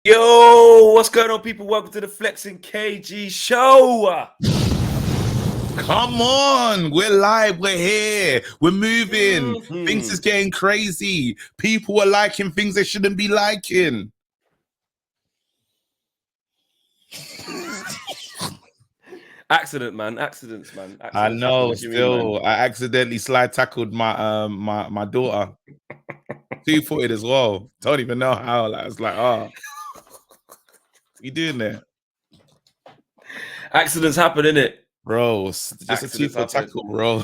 Yo, what's going on, people? Welcome to the Flexing KG show. Come on, we're live, we're here, we're moving. Things is getting crazy. People are liking things they shouldn't be liking. Accidents, man. Accidents. I know. Still, I accidentally slide tackled my my daughter. 2-footed as well. Don't even know how. I was like, oh, what you doing there? Accidents happen, innit? Bro, just a 2-foot tackle, bro.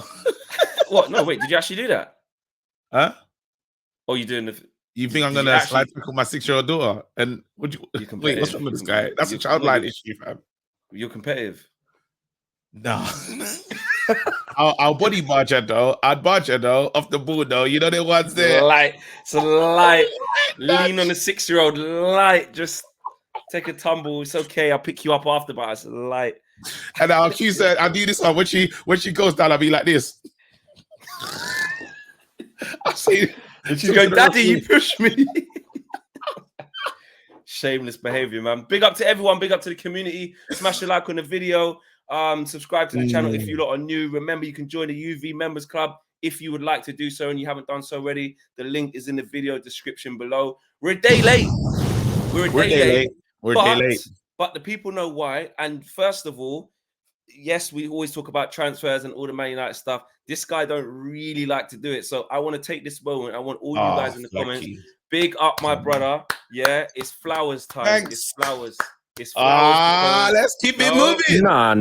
What? No, wait, did you actually do that? Huh? Oh, you doing the... You think I'm gonna slide tackle my 6-year-old daughter? And would you wait, what's wrong with this guy? That's a childline issue, fam. You're competitive. No. I'll body barge her though. I'd barge her though off the ball though. You know the ones there. It's a light. Lean on the 6-year-old. Light. Just take a tumble. It's okay. I'll pick you up after, but it's light. And I'll accuse her. I'll do this one when she goes down. I'll be like this. I see. And she's going, "Daddy, you pushed me." Shameless behavior, man. Big up to everyone. Big up to the community. Smash a like on the video. Subscribe to the channel if you lot are new. Remember, you can join the UV Members Club if you would like to do so and you haven't done so already. The link is in the video description below. We're a day late. We're a day late. But the people know why. And first of all, yes, we always talk about transfers and all the Man United stuff. This guy don't really like to do it. So I want to take this moment. I want all you guys in the comments. Big up my brother. Yeah, it's flowers time. Thanks. It's flowers. It's flowers. Let's keep it moving. No.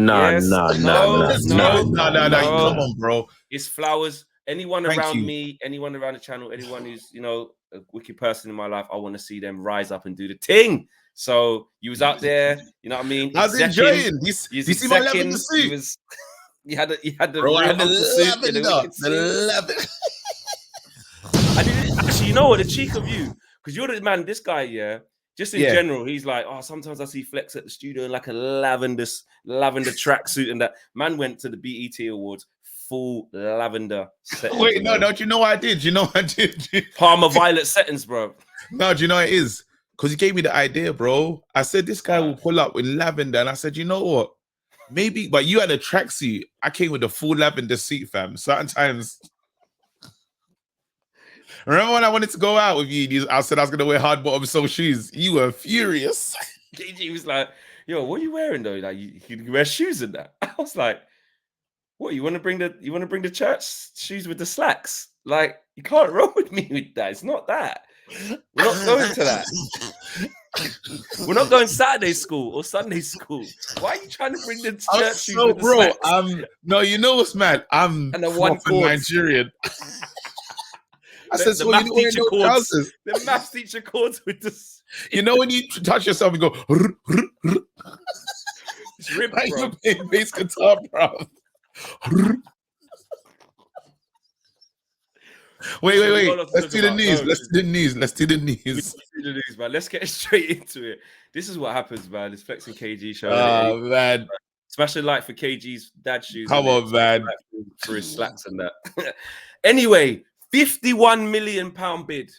Come on, bro. It's flowers. Anyone around me, anyone around the channel, anyone who's, you know, a wicked person in my life, I want to see them rise up and do the thing. So you was out there, you know what I mean? I was enjoying this. You see my lavender suit? You had the bro, I had the lavender. Actually, you know what? The cheek of you, because you're the man. This guy, just in general, he's like, oh, sometimes I see Flex at the studio in like a lavender tracksuit, and that man went to the BET Awards full lavender. Wait, no, don't you know what I did? You know what I did? Palmer violet settings, bro. No, do you know what it is? Because he gave me the idea, bro. I said this guy will pull up with lavender, and I said, you know what? Maybe, but you had a tracksuit. I came with a full lavender suit, fam. Certain times. Remember when I wanted to go out with you? I said I was gonna wear hard bottom sole shoes. You were furious. KG was like, "Yo, what are you wearing though? Like you wear shoes in that?" I was like, "What? You want to bring the church shoes with the slacks? Like you can't roll with me with that. It's not that. We're not going to that. We're not going Saturday school or Sunday school. Why are you trying to bring the church shoes with the slacks?" No, you know what's mad? I'm and the one Nigerian. I said, the math teacher chords. The math teacher chords with this. You know when you touch yourself and go, it's ripped, like bro. you're playing bass guitar, bro. Wait. Let's do the news. Let's do the news, man. Let's get straight into it. This is what happens, man. It's Flexing KG show. Oh, man. Smash a like for KG's dad shoes. Come on, man. For his slacks and that. Anyway, £51 million bid.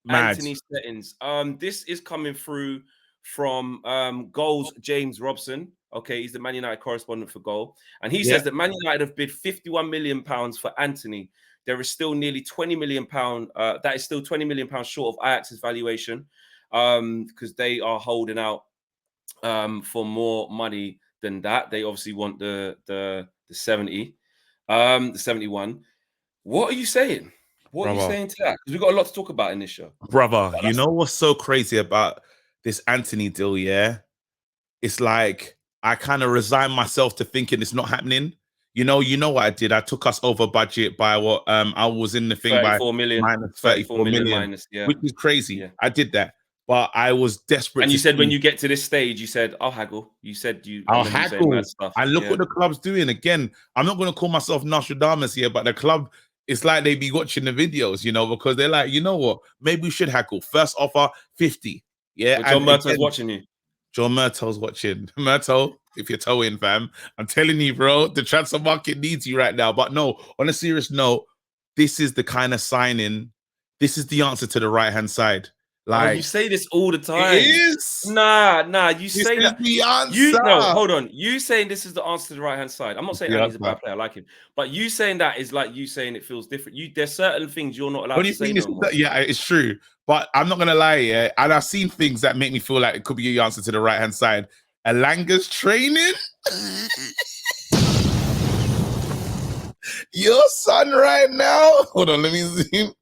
Mad. Antony settings. This is coming through from Goals James Robson. Okay, he's the Man United correspondent for Goal, and he says that Man United have bid £51 million for Antony. There is still nearly £20 million. That is still £20 million short of Ajax's valuation, because they are holding out for more money than that. They obviously want the 70, the 71. What are you saying? What are you saying to that? Because we've got a lot to talk about in this show. Brother, you know what's so crazy about this Antony deal, yeah? It's like I kind of resign myself to thinking it's not happening. You know what I did? I took us over budget by what I was in the thing 34 million. minus 34 million minus, which is crazy. Yeah. I did that. But I was desperate. And you said when you get to this stage, you said, I'll haggle. You said I'll haggle. I look what the club's doing. Again, I'm not going to call myself Nostradamus here, but the club, it's like they be watching the videos, you know, because they're like, you know what? Maybe we should haggle. First offer, 50. Yeah. John Murtaugh's watching you. John Murtaugh's watching. Murtaugh, if you're towing, fam, I'm telling you, bro, the transfer market needs you right now. But no, on a serious note, this is the kind of signing. This is the answer to the right-hand side. Like, you say this all the time. it is. Nah. You This say is that. the answer. Hold on. You saying this is the answer to the right hand side. I'm not saying Andy's a bad player. I like him, but you saying that is like you saying it feels different. There's certain things you're not allowed to say no more. Yeah, it's true. But I'm not gonna lie, yeah. And I've seen things that make me feel like it could be the answer to the right hand side. Alanga's training. Your son right now. Hold on, let me zoom.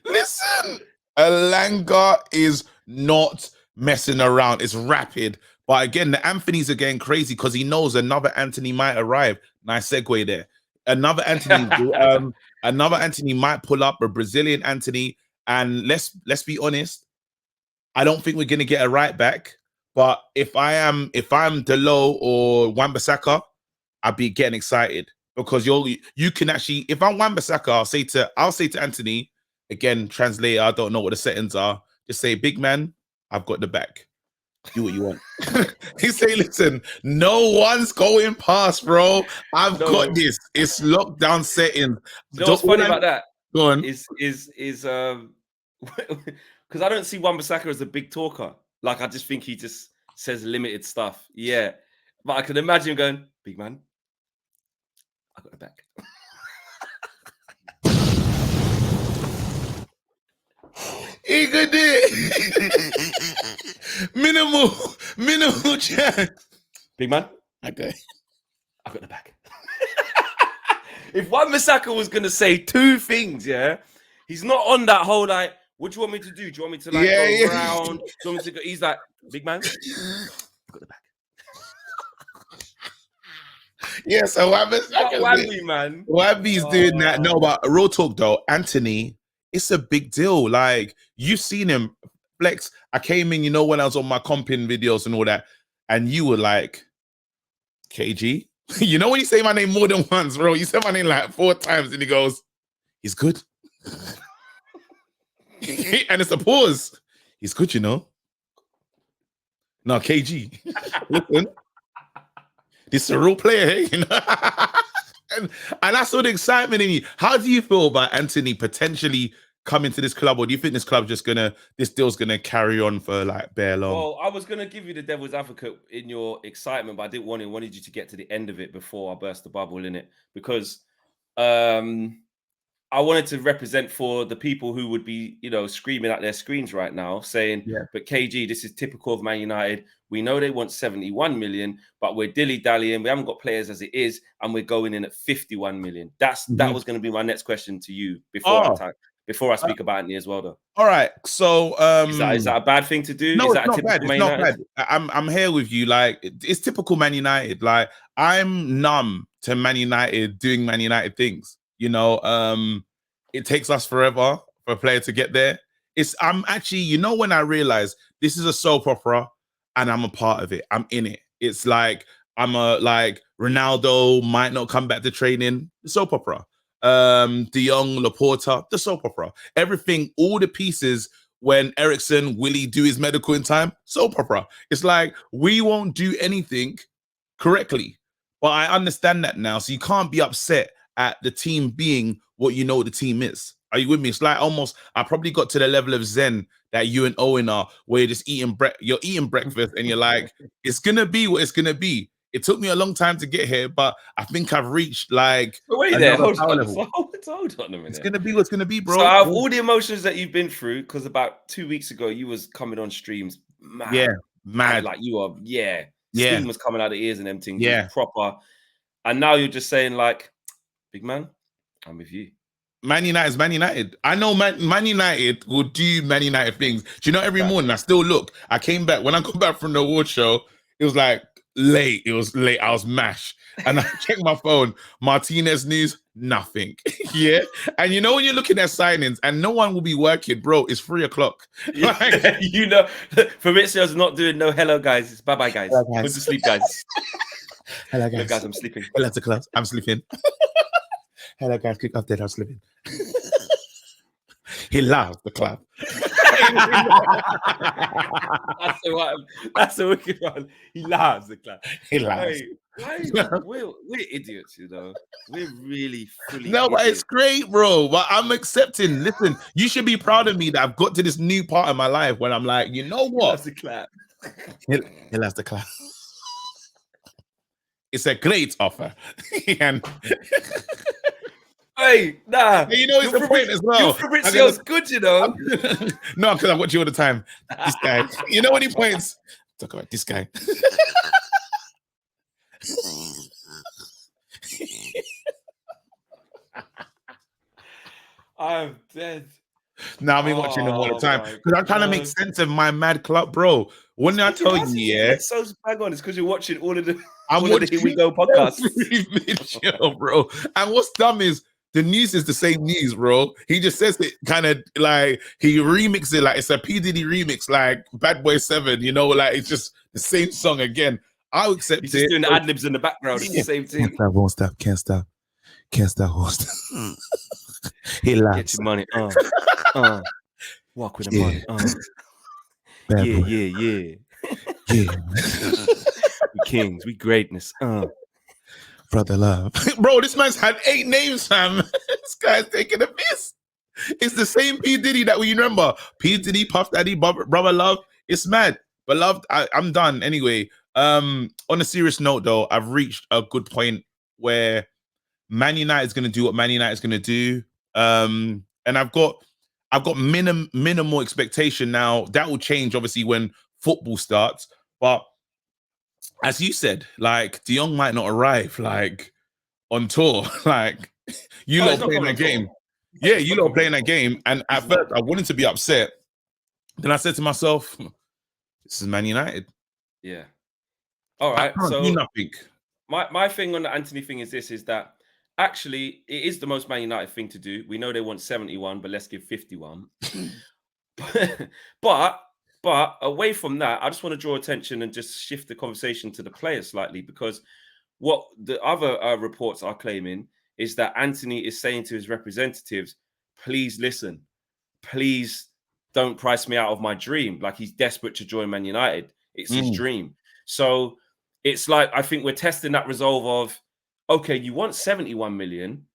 Listen, Alanga is not messing around. It's rapid. But again, the Anthony's are getting crazy because he knows another Antony might arrive. Nice segue there. Another Antony, another Antony might pull up, a Brazilian Antony. And let's be honest, I don't think we're gonna get a right back. But if I'm Delo or Wan-Bissaka, I'd be getting excited because you can actually, if I'm Wan-Bissaka, I'll say to Antony, again, translator, I don't know what the settings are. Just say, big man, I've got the back. Do what you want. He say, listen, no one's going past, bro. I've got this. It's lockdown settings. You know what's funny about that? Go on. Is because I don't see Wan-Bissaka as a big talker. Like, I just think he just says limited stuff. Yeah. But I can imagine him going, big man, I got the back. He could do it. Minimal chance. Big man. Okay. I got the back. If Wan-Bissaka was gonna say two things, yeah, he's not on that whole like, what do you want me to do? Do you want me to like go around? Do you want me to go? He's like, big man, I got the back. Yeah, so Wamby, man. Wamby's doing that. No, but real talk though, Antony, it's a big deal. Like, you've seen him flex. I came in, when I was on my comping videos and all that, and you were like, KG. When you say my name more than once, bro, you said my name like 4 times, and he goes, he's good. And it's a pause. He's good, No, KG. Listen, this is a real player, and I saw the excitement in you. How do you feel about Antony potentially coming to this club, or do you think this deal's gonna carry on for like bare long? Well, I was gonna give you the devil's advocate in your excitement, but I didn't wanted you to get to the end of it before I burst the bubble in it, because I wanted to represent for the people who would be, screaming at their screens right now, saying, but KG, this is typical of Man United. We know they want 71 million, but we're dilly-dallying. We haven't got players as it is, and we're going in at 51 million. That was going to be my next question to you before I speak about Antony as well, though. All right. So is that a bad thing to do? No, is that it's not bad. It's not bad. I'm here with you. Like, it's typical Man United. Like, I'm numb to Man United doing Man United things. It takes us forever for a player to get there. I'm actually, when I realize this is a soap opera and I'm a part of it, I'm in it. It's like Ronaldo might not come back to training, the soap opera. De Jong, Laporta, the soap opera. Everything, all the pieces when Eriksen, will he do his medical in time? Soap opera. It's like, we won't do anything correctly. But I understand that now. So you can't be upset at the team being what the team is. Are you with me? It's like almost, I probably got to the level of zen that you and Owen are, where you're just eating breakfast and you're like, it's gonna be what it's gonna be. It took me a long time to get here, but I think I've reached like. But wait there, hold on a minute. It's gonna be what's gonna be, bro. So out of all the emotions that you've been through, because about 2 weeks ago you was coming on streams, mad. Like you are, steam was coming out of the ears and them things, proper. And now you're just saying like, big man, I'm with you. Man United is Man United. I know Man United will do Man United things. Do you know, every morning I still look. I came back, when I got back from the award show, it was like late. It was late. I was mashed. And I checked my phone. Martinez news, nothing. Yeah. And when you're looking at signings and no one will be working, bro, it's 3 o'clock. Fabrizio's not doing no hello, guys. It's bye-bye, guys. Go to sleep, guys. Hello, guys. Hello, guys, I'm sleeping. Hello to class. I'm sleeping. Hello, guys. Kick off dead. I'm sleeping. He loves the club. That's a wicked one. He laughs, the clap. He laughs. Hey, we're idiots, you know. We're really fully No, but idiots. it's great, bro. But I'm accepting. Listen, you should be proud of me that I've got to this new part of my life when I'm like, you know what? That's the clap. He loves the clap. It's a great offer. And Hey, nah. you know, it's the point as well. Your Fabrizio's good, you know. No, because I watch you all the time. This guy. You know when he points? Talk about this guy. I'm dead. Now I've been watching them all the time because I'm trying to make sense of my mad club, bro. When I tell you, yeah, it's so bang on. It's because you're watching all of the Here We Go podcasts, video, bro. And what's dumb is the news is the same news, bro. He just says it kind of like he remixes it like it's a P Diddy remix, like Bad Boy 7. You know, like it's just the same song again. I'll accept He's it. just doing the ad libs in the background. It's the same thing. Can't stop, won't stop, can't stop, won't stop. He laughs. Get your money, walk with the money, yeah. We kings, we greatness, brother love. Bro, this man's had 8 names, fam. This guy's taking a piss. It's the same P Diddy that we remember. P Diddy, Puff Daddy, brother love. It's mad. But loved, I'm done anyway. On a serious note, though, I've reached a good point where Man United is going to do what Man United is going to do. And I've got minimal expectation now. That will change obviously when football starts. But as you said, like Jong might not arrive like on tour. Like you lot playing that game. Yeah, you lot playing that game. And at first I wanted to be upset. Then I said to myself, this is Man United. Yeah. All right. So do nothing. My thing on the Antony thing is this: is that actually it is the most Man United thing to do. We know they want 71, but let's give 51. but away from that, I just want to draw attention and just shift the conversation to the players slightly, because what the other reports are claiming is that Antony is saying to his representatives, please listen, please don't price me out of my dream. Like he's desperate to join Man United. It's his dream. So it's like, I think we're testing that resolve of, okay, you want 71 million,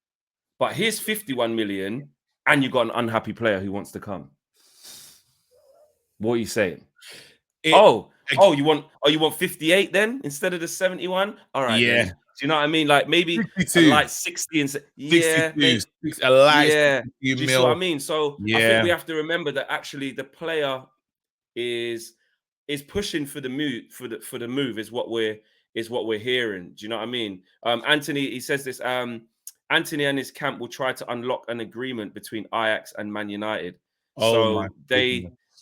but here's 51 million and you've got an unhappy player who wants to come. What are you saying? You want 58 then instead of the 71? All right. Yeah. Then. Do you know what I mean? Like maybe 62. a light 60 and 62. A light 62 mil. Do you see what I mean? So I think we have to remember that actually the player is pushing for the move is what we're hearing. Do you know what I mean? Antony, he says this. Antony and his camp will try to unlock an agreement between Ajax and Man United.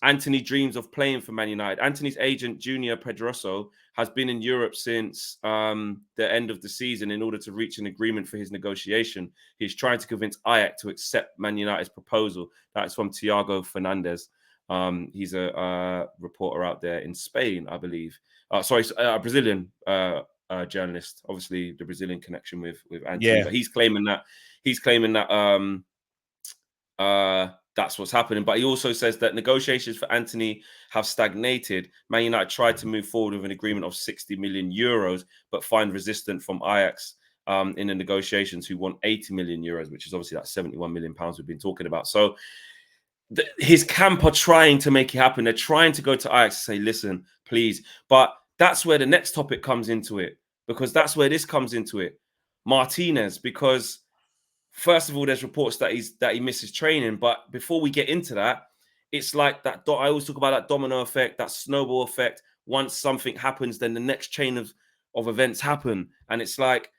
Antony dreams of playing for Man United. Antony's agent, Junior Pedroso, has been in Europe since the end of the season in order to reach an agreement for his negotiation. He's trying to convince Ajax to accept Man United's proposal. That is from Thiago Fernandez. He's a reporter out there in Spain, I believe. A Brazilian journalist. Obviously, the Brazilian connection with Antony. Yeah. But he's claiming that that's what's happening. But he also says that negotiations for Antony have stagnated. Man United tried to move forward with an agreement of 60 million euros, but find resistance from Ajax in the negotiations, who want 80 million euros, which is obviously that 71 million pounds we've been talking about. So his camp are trying to make it happen. They're trying to go to Ajax and say, listen, please. But that's where the next topic comes into it, because that's where this comes into it. Martinez, because first of all, there's reports that he misses training. But before we get into that, it's like that. I always talk about that domino effect, that snowball effect. Once something happens, then the next chain of events happen. And it's like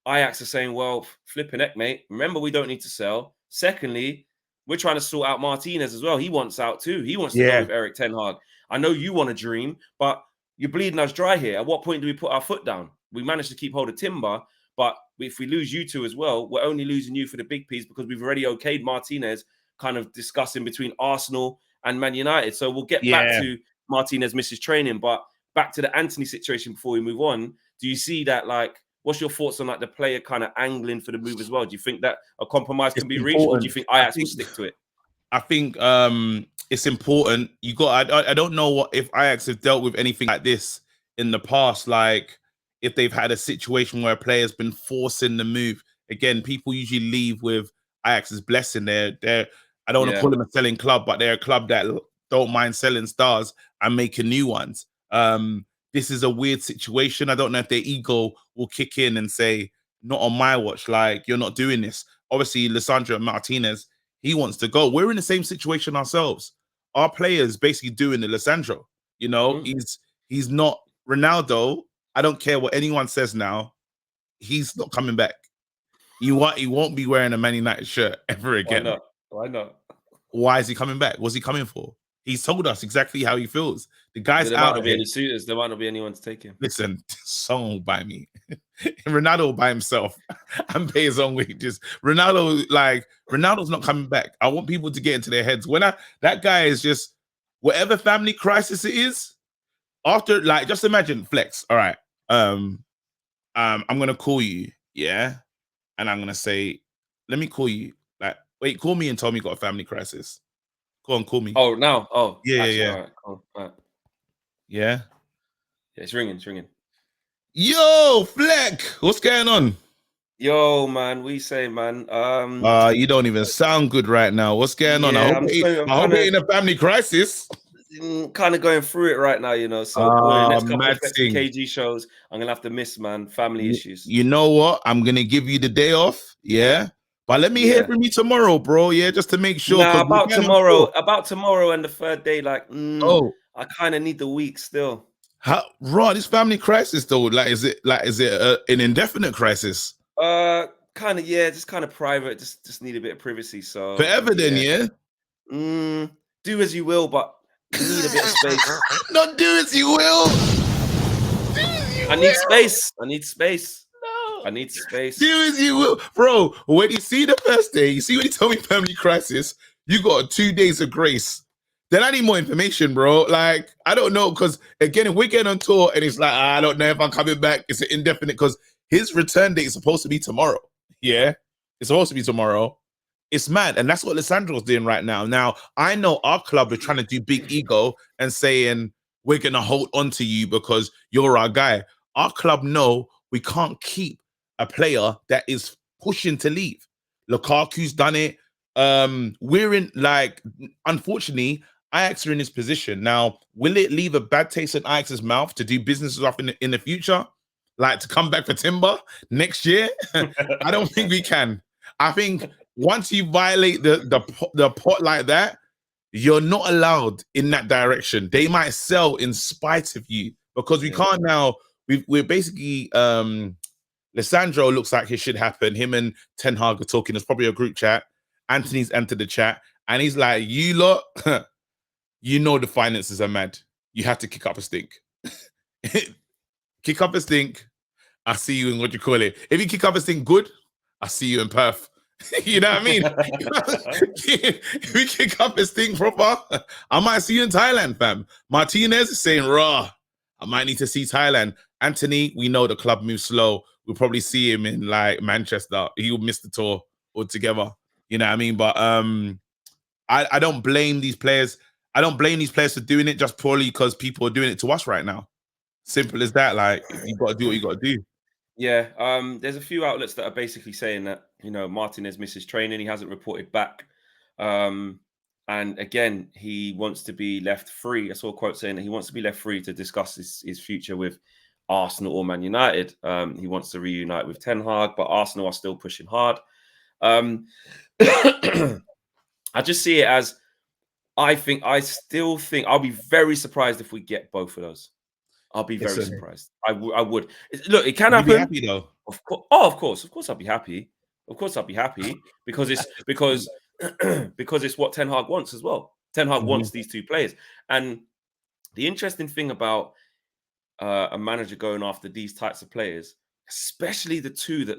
Ajax are saying, well, flipping heck, mate. Remember, we don't need to sell. Secondly, we're trying to sort out Martinez as well. He wants out too. He wants to go with Eric Ten Hag. I know you want a dream, but you're bleeding us dry here. At what point do we put our foot down? We managed to keep hold of Timber, but if we lose you two as well, we're only losing you for the big piece because we've already okayed Martinez, kind of discussing between Arsenal and Man United. So we'll get back to Martinez misses training, but back to the Antony situation before we move on. Do you see that, like, what's your thoughts on like the player kind of angling for the move as well? Do you think that a compromise can be reached, or do you think Ajax will stick to it? I think it's important. You got. I don't know what if Ajax have dealt with anything like this in the past. Like if they've had a situation where a player's been forcing the move. Again, people usually leave with Ajax's blessing. They're. I don't want to call them a selling club, but they're a club that don't mind selling stars and making new ones. This is a weird situation. I don't know if their ego will kick in and say, "Not on my watch." Like you're not doing this. Obviously, Lissandro Martinez. He wants to go. We're in the same situation ourselves. Our players basically doing the Lissandro. You know, he's not Ronaldo. I don't care what anyone says now. He's not coming back. He won't be wearing a Man United shirt ever again. Why not? Why not? Why is he coming back? What's he coming for? He's told us exactly how he feels. The guy's there out. Might not be any suitors. There might not be anyone to take him. Listen, Song will buy me. Ronaldo will by himself and pay his own wages. Ronaldo's not coming back. I want people to get into their heads. That guy is just whatever family crisis it is. After just imagine Flex. All right. I'm gonna call you, yeah, and I'm gonna say, let me call you. Wait, call me and tell me you got a family crisis. Go on, call me. Oh, now. Oh, yeah, actually, yeah. All right, cool. All right. Yeah. Yeah, it's ringing. It's ringing. Yo, Fleck, what's going on? Yo, man, we say, man. You don't even sound good right now. What's going on? I hope you're in a family crisis. Kind of going through it right now, you know. So the next couple of KG shows, I'm gonna have to miss, man. Family issues. You know what? I'm gonna give you the day off, yeah. But let me hear from you tomorrow, bro. Yeah, just to make sure. Nah, about tomorrow and the third day, I kind of need the week still. This family crisis though, is it an indefinite crisis? Kind of, yeah, just kind of private. Just need a bit of privacy. So forever, then, yeah. Do as you will, but you need a bit of space. Not do as you will. I need space. I need space. I need space. Do as you will, bro. When you see the first day, you see when you tell me family crisis, you got 2 days of grace. Then I need more information, bro. Like, I don't know, because again, if we're getting on tour and it's like, I don't know if I'm coming back, it's an indefinite, because his return date is supposed to be tomorrow. Yeah, it's supposed to be tomorrow. It's mad, and that's what Lissandro's doing right now. Now, I know our club is trying to do big ego and saying, we're going to hold on to you because you're our guy. Our club know we can't keep a player that is pushing to leave. Lukaku's done it. We're in, unfortunately, Ajax are in this position. Now, will it leave a bad taste in Ajax's mouth to do business off in the future? Like to come back for Timber next year? I don't think we can. I think once you violate the pot like that, you're not allowed in that direction. They might sell in spite of you because we can't now. We're basically Lissandro looks like it should happen. Him and Ten Hag are talking. There's probably a group chat. Antony's entered the chat and he's like, you lot, you know the finances are mad. You have to kick up a stink. Kick up a stink. I see you in what you call it. If you kick up a stink good, I see you in Perth. You know what I mean? If we kick up a stink proper, I might see you in Thailand, fam. Martinez is saying, raw, I might need to see Thailand. Antony, we know the club moves slow. We'll probably see him in Manchester. He'll miss the tour altogether. You know what I mean? But I don't blame these players. I don't blame these players for doing it just purely because people are doing it to us right now. Simple as that. Like, you got to do what you got to do. Yeah. There's a few outlets that are basically saying that, you know, Martinez misses training. He hasn't reported back. And again, he wants to be left free. I saw a quote saying that he wants to be left free to discuss his future with Arsenal or Man United. He wants to reunite with Ten Hag, but Arsenal are still pushing hard. I just see it as, I still think I'll be very surprised if we get both of those. I'll be very surprised. I would. Look, it can happen. Be happy though. Of course, I'll be happy. Of course, I'll be happy because it's because it's what Ten Hag wants as well. Ten Hag wants these two players, and the interesting thing about a manager going after these types of players, especially the two that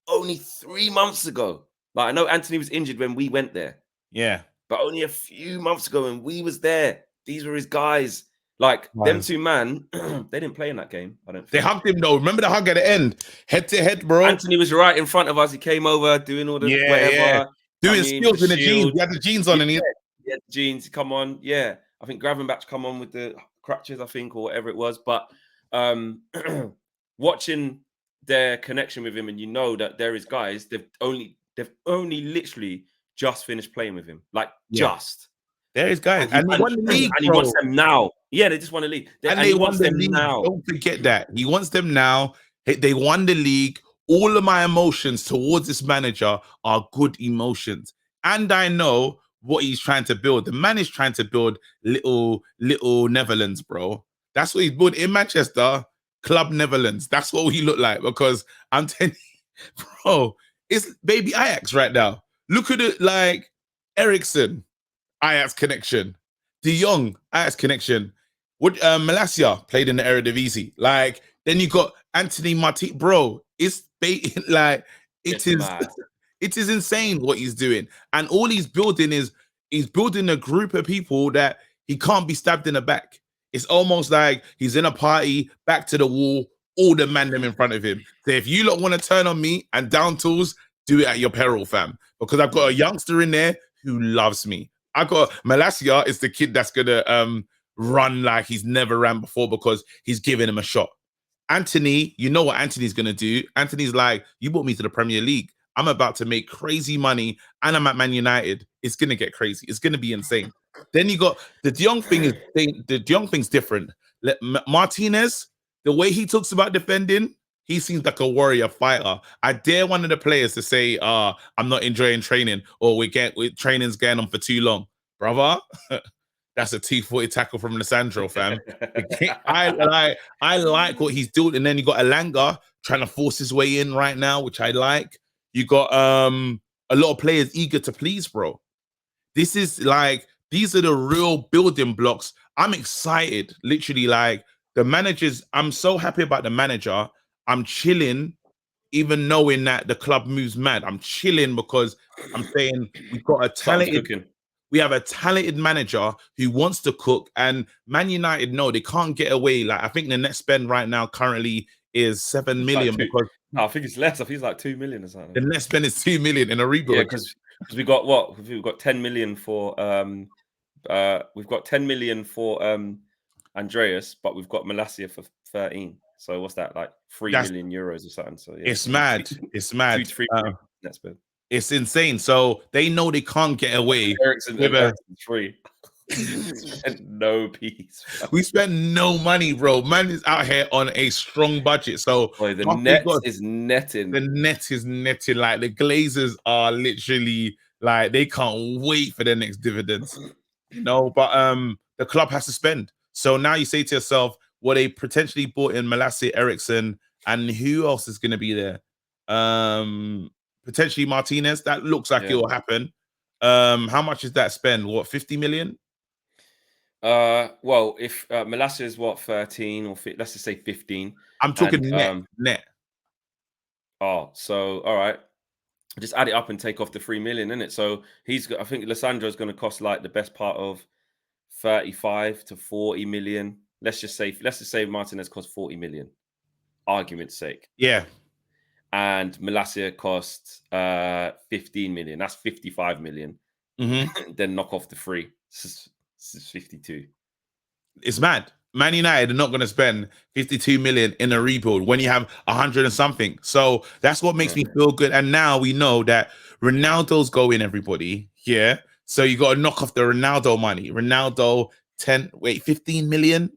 only 3 months ago. I know Antony was injured when we went there. Yeah. But only a few months ago when we was there, these were his guys. Them two man, they didn't play in that game. I don't think. They hugged him though. Remember the hug at the end? Head to head, bro. Antony was right in front of us. He came over doing all the whatever. Doing mean, skills the in the jeans. shield. He had the jeans on, and he Yeah, jeans. Come on, yeah. I think Gravenbach come on with the crutches, I think, or whatever it was. But watching their connection with him, and you know that there is guys they've only literally just finished playing with him, like just. There is guys, and he won the league, and he bro. wants them now. Yeah, they just want to league, And and they he won wants the them league. now. Don't forget that he wants them now. They won the league. All of my emotions towards this manager are good emotions, and I know what he's trying to build. The man is trying to build little Netherlands, bro. That's what he's built in Manchester. Club Netherlands. That's what we look like, because I'm telling you, bro, it's baby Ajax right now. Look at it, like Ericsson, Ajax connection. De Jong, Ajax connection. What Malacia played in the Eredivisie. Like, then you got Antony Martinez, bro. It's like It's mad. it is insane what he's doing. And all he's building is he's building a group of people that he can't be stabbed in the back. It's almost like he's in a party, back to the wall, all the man them in front of him. So if you lot want to turn on me and down tools, do it at your peril, fam. Because I've got a youngster in there who loves me. I got Malacia is the kid that's gonna run like he's never ran before because he's giving him a shot. Antony, you know what Antony's gonna do. Antony's like, you brought me to the Premier League. I'm about to make crazy money, and I'm at Man United. It's gonna get crazy. It's gonna be insane. Then you got the De Jong thing. The De Jong thing's different. Martinez, the way he talks about defending, he seems like a warrior fighter. I dare one of the players to say, I'm not enjoying training, or training's going on for too long. Brother, that's a 240 tackle from Lissandro, fam. I like what he's doing. And then you got Alanga trying to force his way in right now, which I like. You got a lot of players eager to please, bro. This is like, these are the real building blocks. I'm excited, literally. Like, the managers, I'm so happy about the manager. I'm chilling, even knowing that the club moves mad. I'm chilling because I'm saying we've got a talented, we have a talented manager who wants to cook, and Man United know they can't get away. Like, I think the net spend right now currently is 7 million. Like because no, I think it's less. I think it's like 2 million or something. The net spend is 2 million in a rebuild. Yeah, because we got what? We've got 10 million for we've got 10 million for Andreas, but we've got Malacia for 13. So what's that, like 3 million euros or something? So yeah, it's mad. It's mad. 2 to 3 million net spend. It's insane. So they know they can't get away. Ericsson's free. No peace. We spend no money, bro. Man is out here on a strong budget. So the net is netting. The net is netting. Like, the Glazers are literally like, they can't wait for their next dividends. You know, but the club has to spend. So now you say to yourself, well, they potentially bought in Malacia, Ericsson, and who else is going to be there? Potentially Martinez. That looks like it will happen. How much is that spend? What, 50 million? Well, if Malacia is what, 13 or let's just say 15. I'm talking net. Oh, so all right. Just add it up and take off the 3 million, innit? So I think Lissandro's going to cost like the best part of 35 to 40 million. Let's just say Martinez costs 40 million, argument's sake. Yeah. And Malacia costs 15 million. That's 55 million. Then knock off the 3. This is 52. It's mad. Man United are not going to spend 52 million in a rebuild when you have 100 and something. So that's what makes me feel good. And now we know that Ronaldo's going, everybody. Yeah. So you got to knock off the Ronaldo money. Ronaldo, 15 million?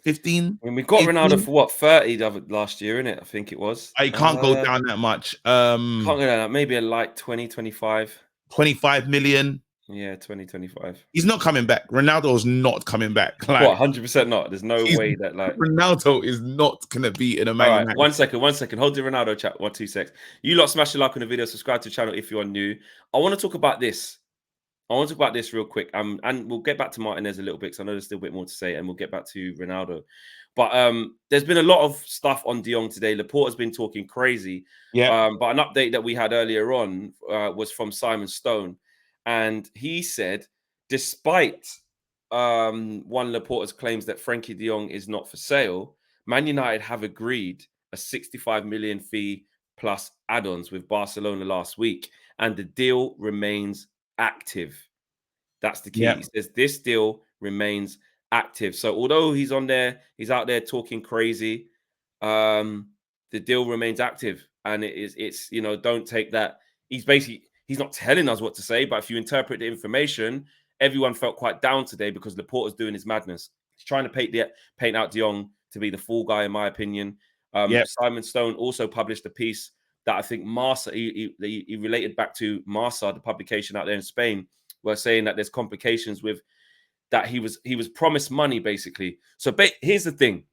15? I mean, we got 18? Ronaldo for what, 30 last year, innit? I think it was. I can't go down that much. Can't go down that. Maybe like 20, 25. 25 million. Yeah, 20, 25. He's not coming back. Ronaldo's not coming back. Like, what, 100% not? There's no way that, like... Ronaldo is not going to be in a Man United. One second. Hold the Ronaldo chat. 2 seconds. You lot smash the like on the video. Subscribe to the channel if you are new. I want to talk about this. Real quick. And we'll get back to Martinez a little bit because I know there's still a bit more to say, and we'll get back to Ronaldo. But there's been a lot of stuff on De Jong today. Laporta's been talking crazy. Yeah. But an update that we had earlier on was from Simon Stone. And he said, despite one Laporta's claims that Frankie De Jong is not for sale, Man United have agreed a 65 million fee plus add-ons with Barcelona last week. and the deal remains active. That's the key. Yeah. He says this deal remains active. So although he's out there talking crazy, the deal remains active, and it's don't take that. He's not telling us what to say, but if you interpret the information, everyone felt quite down today because Laporta's doing his madness. He's trying to paint out Jong to be the fool guy, in my opinion. Simon Stone also published a piece that I think Marca, he related back to Marca, the publication out there in Spain, were saying that there's complications with that he was promised money, basically. So here's the thing.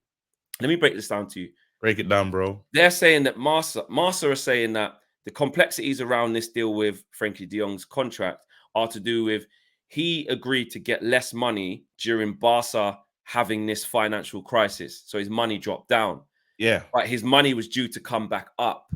Let me break this down to you. Break it down, bro. They're saying that Marca are saying that the complexities around this deal with Frenkie de Jong's contract are to do with he agreed to get less money during Barca having this financial crisis. So his money dropped down. Yeah. But his money was due to come back up.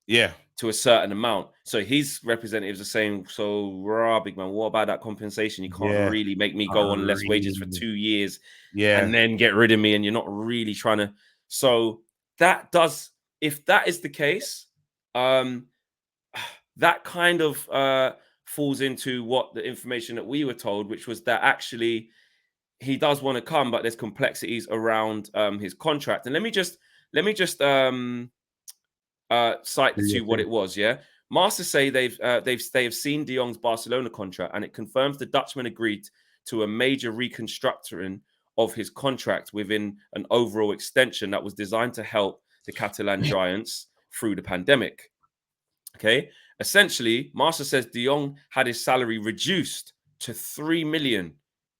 Yeah. To a certain amount. So his representatives are saying, so big man, what about that compensation? You can't really make me go on less wages for 2 years and then get rid of me, and you're not really trying to. So if that is the case, that kind of falls into what the information that we were told, which was that actually he does want to come, but there's complexities around his contract. And let me just cite to you what it was. Masters say they have seen De Jong's Barcelona contract, and it confirms the Dutchman agreed to a major reconstructing of his contract within an overall extension that was designed to help the Catalan Giants through the pandemic. Okay, essentially, Master says De Jong had his salary reduced to 3 million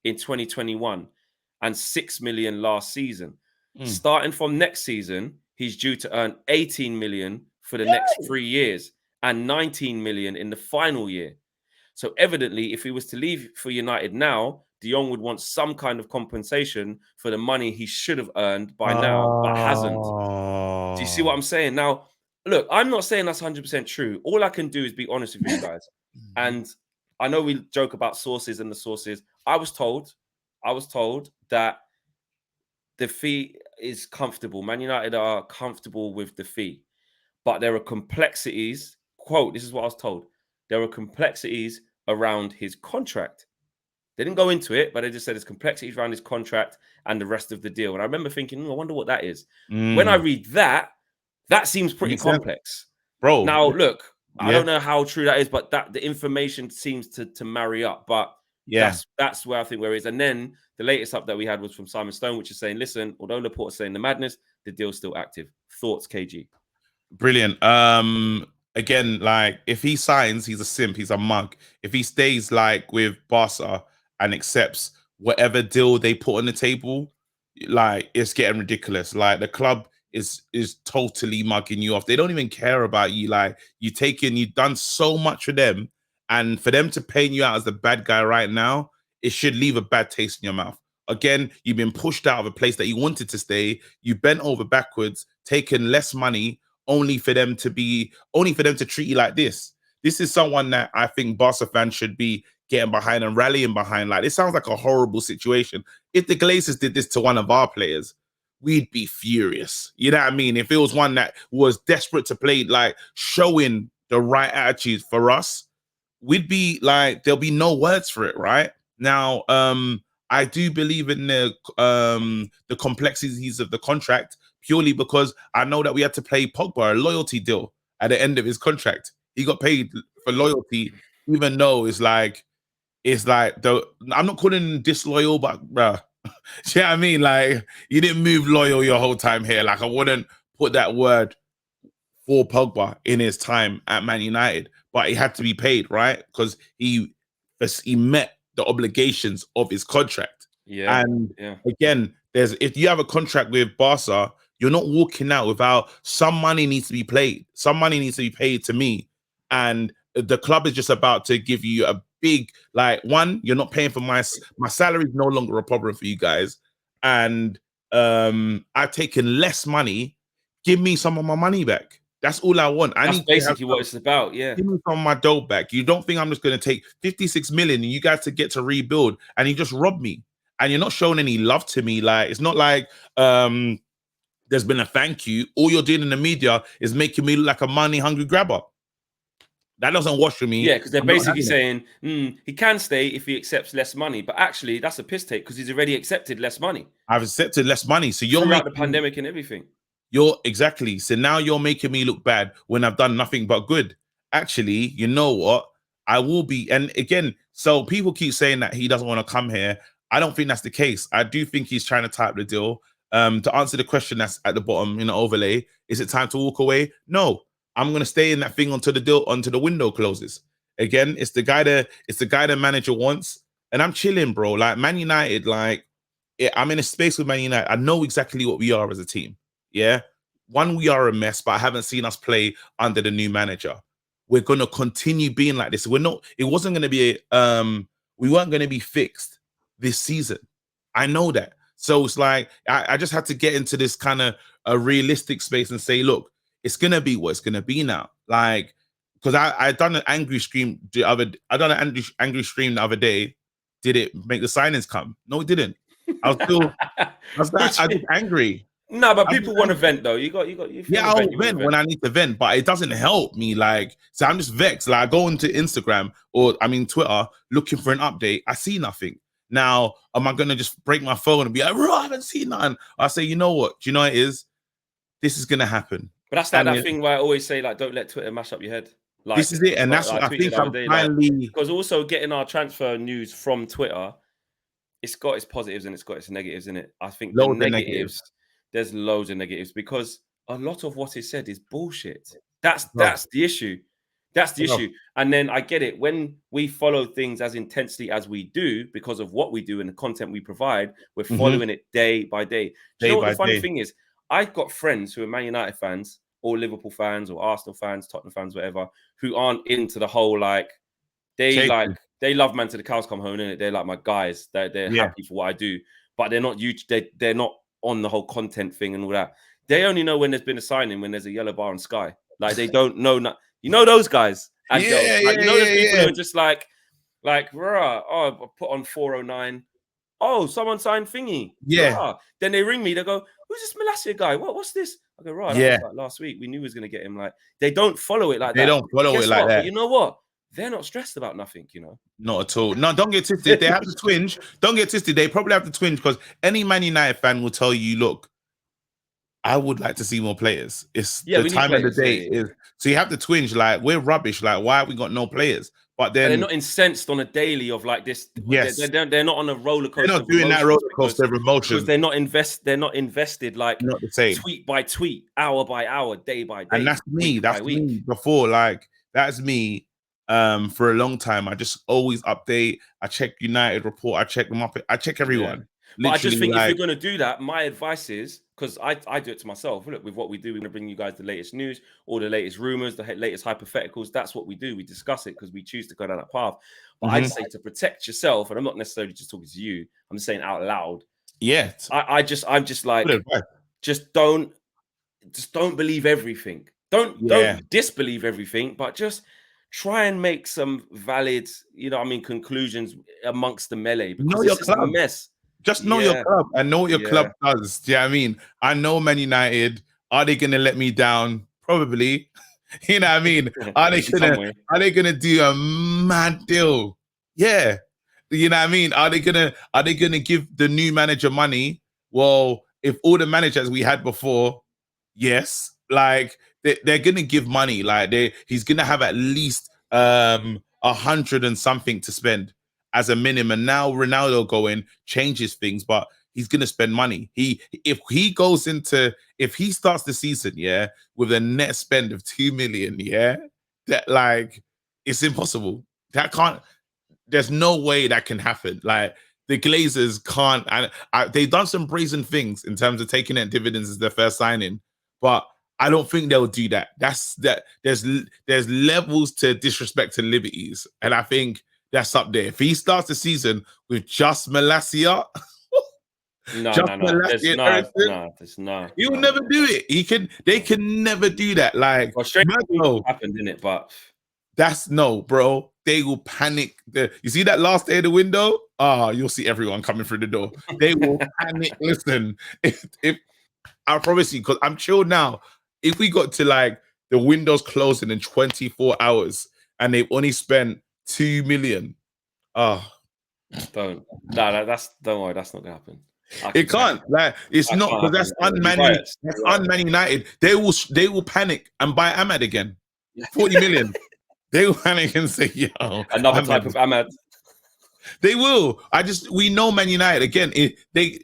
in 2021 and 6 million last season. Starting from next season, he's due to earn 18 million for the next 3 years and 19 million in the final year. So evidently, if he was to leave for United now, De Jong would want some kind of compensation for the money he should have earned by now, but hasn't. Do you see what I'm saying? Now, look, I'm not saying that's 100% true. All I can do is be honest with you guys. And I know we joke about sources and the sources. I was told that the fee is comfortable. Man United are comfortable with the fee, but there are complexities. Quote, this is what I was told. There are complexities around his contract. They didn't go into it, but they just said there's complexities around his contract and the rest of the deal. And I remember thinking, I wonder what that is. When I read that, that seems pretty complex. Bro. Now, look, I don't know how true that is, but the information seems to marry up. But that's where I think where it is. And then the latest update we had was from Simon Stone, which is saying, listen, although Laporta's saying the madness, the deal's still active. Thoughts, KG? Brilliant. Again, like if he signs, he's a simp, he's a mug. If he stays like with Barca and accepts whatever deal they put on the table, like it's getting ridiculous. Like the club is totally mugging you off. They don't even care about you. Like you've done so much for them, and for them to paint you out as the bad guy right now, it should leave a bad taste in your mouth. Again, you've been pushed out of a place that you wanted to stay. You bent over backwards, taken less money, only for them to treat you like this. This is someone that I think Barca fans should be getting behind and rallying behind. Like, this sounds like a horrible situation. If the Glazers did this to one of our players, we'd be furious. You know what I mean? If it was one that was desperate to play, like showing the right attitude for us, we'd be like, there'll be no words for it, right? Now, I do believe in the complexities of the contract, purely because I know that we had to pay Pogba a loyalty deal at the end of his contract. He got paid for loyalty, even though it's like I'm not calling him disloyal, but bruh, you know what I mean? Like, you didn't move loyal your whole time here. Like, I wouldn't put that word for Pogba in his time at Man United, but he had to be paid, right? Because he met the obligations of his contract. Again, if you have a contract with Barca, you're not walking out without some money needs to be paid. Some money needs to be paid to me. And the club is just about to give you a big, like, one, you're not paying for my salary is no longer a problem for you guys. And I've taken less money. Give me some of my money back. That's all I want. That's basically what it's about, yeah. Give me some of my dough back. You don't think I'm just going to take 56 million and you guys to get to rebuild and you just rob me. And you're not showing any love to me. Like, it's not like there's been a thank you. All you're doing in the media is making me look like a money-hungry grabber. That doesn't wash for me. Yeah, because they're I'm not basically having it. saying he can stay if he accepts less money. But actually, that's a piss take because he's already accepted less money I've accepted less money. So you're throughout the making pandemic and everything. You're exactly. So now you're making me look bad when I've done nothing but good. Actually, you know what? I will be. And again, so people keep saying that he doesn't want to come here. I don't think that's the case. I do think he's trying to type the deal. To answer the question that's at the bottom in the overlay, is it time to walk away? No, I'm gonna stay in that thing until the window closes. Again, it's the guy the manager wants, and I'm chilling, bro. Like Man United, like I'm in a space with Man United. I know exactly what we are as a team. Yeah. One, we are a mess, but I haven't seen us play under the new manager. We're gonna continue being like this. It wasn't gonna be we weren't gonna be fixed this season. I know that. So it's like I just had to get into this kind of a realistic space and say, look, it's gonna be what it's gonna be now. Like, because I done an angry stream angry stream the other day. Did it make the signings come? No, it didn't. I was angry. No, but people want to vent though. You I'll vent when I need to vent, but it doesn't help me. Like, so I'm just vexed. Like, I go into Instagram Twitter looking for an update. I see nothing. Now, am I gonna just break my phone and be like, I haven't seen nothing? I say, you know what? Do you know what it is? This is gonna happen. But that's like that thing where I always say, like, don't let Twitter mash up your head. Like, this is it, and that's what I think. I'm finally because also getting our transfer news from Twitter, it's got its positives and it's got its negatives in it. I think the negatives. There's loads of negatives because a lot of what is said is bullshit. That's the issue. That's the issue. And then I get it. When we follow things as intensely as we do because of what we do and the content we provide, we're following it day by day. Do you know what the funny thing is? I've got friends who are Man United fans or Liverpool fans or Arsenal fans, Tottenham fans, whatever, who aren't into the whole they love Man to the cows come home, innit? They're like my guys. They're happy for what I do, but they're not huge. They're not on the whole content thing and all that. They only know when there's been a signing when there's a yellow bar on Sky. Like they don't know. You know those guys and girls. Like, you know those people who are just like, rah, I put on 409. Oh, someone signed thingy. Yeah. Rah. Then they ring me. They go, "Who's this Malasia guy? What's this?" I go, "Right, that was like last week. We knew we was gonna get him." Like they don't follow it like that. They don't follow it like that. But you know what? They're not stressed about nothing, you know. Not at all. No, don't get twisted. They have to twinge. Don't get twisted. They probably have to twinge because any Man United fan will tell you, look, I would like to see more players. It's the time of the day. So you have to twinge. Like, we're rubbish. Like, why have we got no players? But then they're not incensed on a daily of like this. Yes, they're not on a roller coaster. They're not doing that roller coaster of emotions because they're not invested like not the same. Tweet by tweet, hour by hour, day by day. And that's me. That's me before. Like, that's me. For a long time, I just always update. I check United report. I check them up. I check everyone. But I just think if you're going to do that, my advice is, because I do it to myself. Look, with what we do, we're going to bring you guys the latest news, all the latest rumors, the latest hypotheticals. That's what we do. We discuss it because we choose to go down that path. But I'd say to protect yourself, and I'm not necessarily just talking to you. I'm just saying out loud. Yeah. I'm just like, just don't believe everything. Don't disbelieve everything, but just try and make some valid, conclusions amongst the melee because it's a mess. Just know your club and know what your club does. Do you know what I mean? I know Man United. Are they going to let me down? Probably. You know what I mean? Are they gonna do a mad deal? Yeah. You know what I mean? Are they gonna give the new manager money? Well, if all the managers we had before, yes. Like they're gonna give money. Like he's gonna have at least 100 and something to spend as a minimum. Now Ronaldo going changes things, but he's gonna spend money. If he starts the season, with a net spend of 2 million, that like it's impossible. There's no way that can happen. Like the Glazers can't, and they've done some brazen things in terms of taking out dividends as their first signing, but I don't think they'll do that. There's levels to disrespect to liberties, and I think that's up there. If he starts the season with just Malasia, there's no. He'll never do it. They can never do that. Like, happened, didn't it? But that's no, bro. They will panic. You see that last day of the window? You'll see everyone coming through the door. They will panic. Listen, if I promise you, because I'm chilled now. If we got to like the windows closing in 24 hours and they've only spent 2 million. Oh, Don't. No, don't worry, that's not gonna happen. it can't. Like, it's not, because that's un-Man United. They will panic and buy Ahmad again. 40 million. They will panic and say, yo, another type of Ahmad. They will. We know Man United again.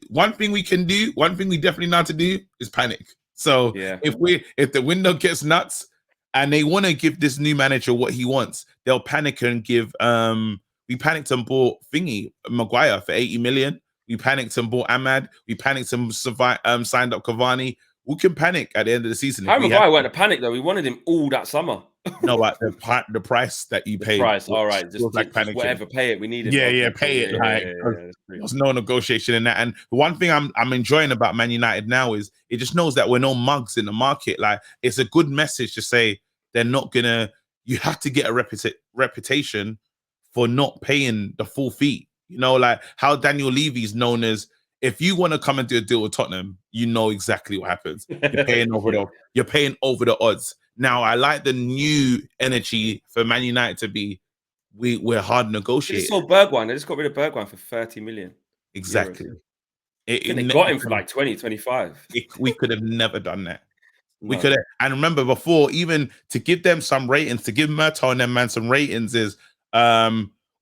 One thing we definitely know how to do is panic. So if the window gets nuts and they want to give this new manager what he wants, they'll panic and give. We panicked and bought Maguire for 80 million. We panicked and bought Ahmad. We panicked and signed up Cavani. We can panic at the end of the season. Maguire weren't a panic though. We wanted him all that summer. No, but the price that you paid. Price, all right. Just like just whatever, pay it. We needed. Yeah, pay it. There's no negotiation in that. And the one thing I'm enjoying about Man United now is it just knows that we're no mugs in the market. Like, it's a good message to say they're not gonna. You have to get a reputation for not paying the full fee. You know, like how Daniel Levy's known as, if you want to come and do a deal with Tottenham, you know exactly what happens. You're paying over the odds. Now, I like the new energy for Man United to be, we're hard negotiating. They sold Bergwijn. They just got rid of Bergwijn for 30 million. Exactly. They got him for like 20, 25. We could have never done that. No. We could have. And remember before, even to give them some ratings, to give Murtaugh and them man some ratings is,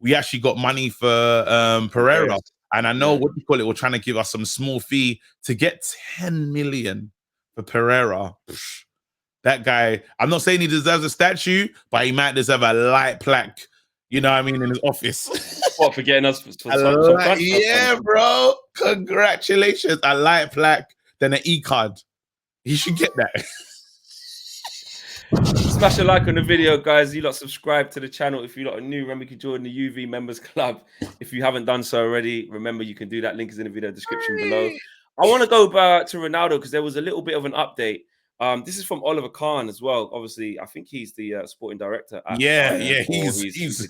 we actually got money for Pereira. And I know what you call it, we're trying to give us some small fee to get 10 million for Pereira. That guy, I'm not saying he deserves a statue, but he might deserve a light plaque, you know what I mean, in his office. What, for getting us? Yeah, bro. Congratulations. A light plaque, then an e-card. He should get that. Smash a like on the video, guys. You lot subscribe to the channel. If you lot are new, remember you can join the UV Members Club. If you haven't done so already, remember you can do that. Link is in the video description below. I want to go back to Ronaldo because there was a little bit of an update. This is from Oliver Kahn as well. Obviously, I think he's the sporting director. He's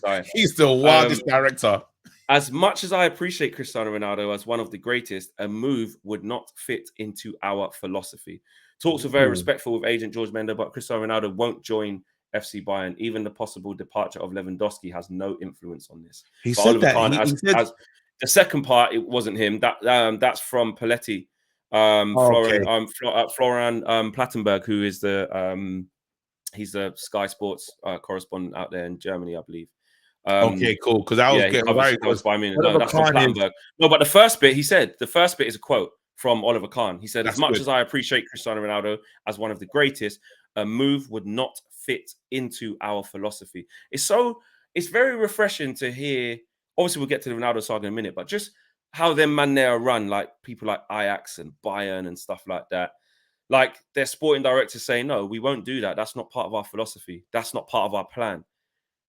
the wildest director. As much as I appreciate Cristiano Ronaldo as one of the greatest, a move would not fit into our philosophy. Talks are very respectful with agent George Mendes, but Cristiano Ronaldo won't join FC Bayern. Even the possible departure of Lewandowski has no influence on this. He said that. As the second part, it wasn't him. That's from Paletti. Florian Plattenberg, who is he's the Sky Sports correspondent out there in Germany, I believe. Okay, cool. Because I was getting worried. That's from Plattenberg. No, but the first bit is a quote from Oliver Kahn. He said, as much as I appreciate Cristiano Ronaldo as one of the greatest, a move would not fit into our philosophy. It's very refreshing to hear. Obviously, we'll get to the Ronaldo saga in a minute, but just how them man there run, like people like Ajax and Bayern and stuff like that. Like their sporting directors saying, no, we won't do that. That's not part of our philosophy. That's not part of our plan.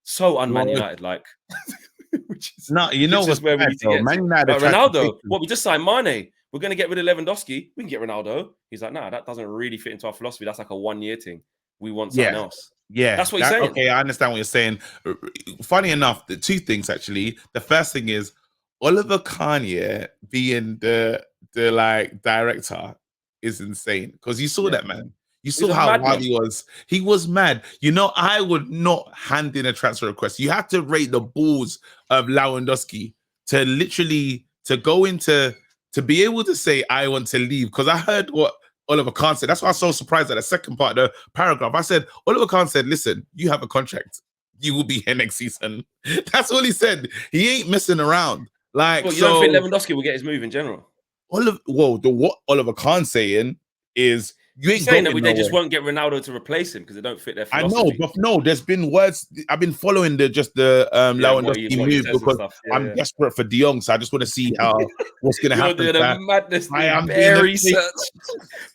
So un-Man United, like. Where we need to get Man United. Ronaldo, we just signed Mane. We're going to get rid of Lewandowski. We can get Ronaldo. He's like, nah, that doesn't really fit into our philosophy. That's like a one-year thing. We want something else. Yeah, that's what he's saying. Okay, I understand what you're saying. Funny enough, the two things actually. The first thing is Oliver Kahn being the like director is insane because you saw that man. You saw how wild he was. He was mad. You know, I would not hand in a transfer request. You have to rate the balls of Lewandowski to literally to be able to say I want to leave, because I heard what Oliver Kahn said. That's why I was so surprised at the second part of the paragraph. I said, Oliver Kahn said, listen, you have a contract. You will be here next season. That's all he said. He ain't messing around. Like, you don't think Lewandowski will get his move in general? What Oliver Kahn's saying is, you ain't saying that they just won't get Ronaldo to replace him because they don't fit their philosophy. I know, but no, there's been words. I've been following the Lewandowski move because I'm desperate for De Jong, so I just want to see what's going to happen. Doing a madness thing, bear research,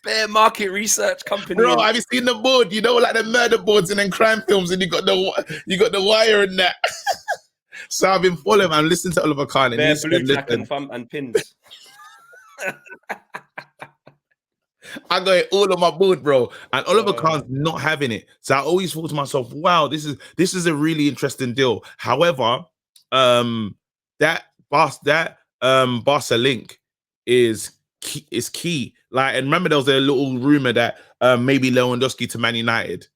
bear market research company. Bro, have you seen the board? You know, like the murder boards and then crime films, and you got the wire and that. So I've been following. I'm listening to Oliver Kahn and blue tack and pins. I got it all on my board, bro. And Oliver Kahn's not having it. So I always thought to myself, wow, this is a really interesting deal. However, that Barca link is key. Like, and remember there was a little rumor that maybe Lewandowski to Man United.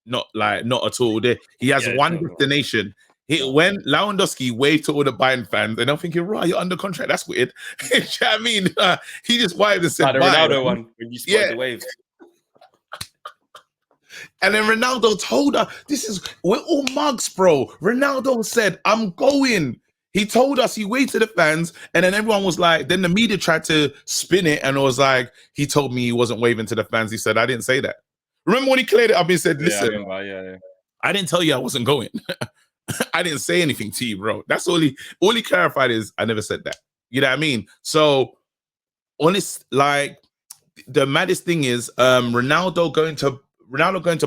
not at all. He has Yeah, one no. destination. When Lewandowski waved to all the Bayern fans, and I'm thinking, right, you're under contract. That's weird. You know what I mean? He just waved and said, like the bye. Ronaldo one when you spotted the waves. And then Ronaldo told her, we're all mugs, bro. Ronaldo said, I'm going. He told us, he waved to the fans, and then everyone was like, then the media tried to spin it, and it was like, he told me he wasn't waving to the fans. He said, I didn't say that. Remember when he cleared it up and said, listen, I didn't tell you I wasn't going. I didn't say anything to you, bro. That's all he clarified is, I never said that. You know what I mean? So, honest, like, the maddest thing is, Ronaldo going to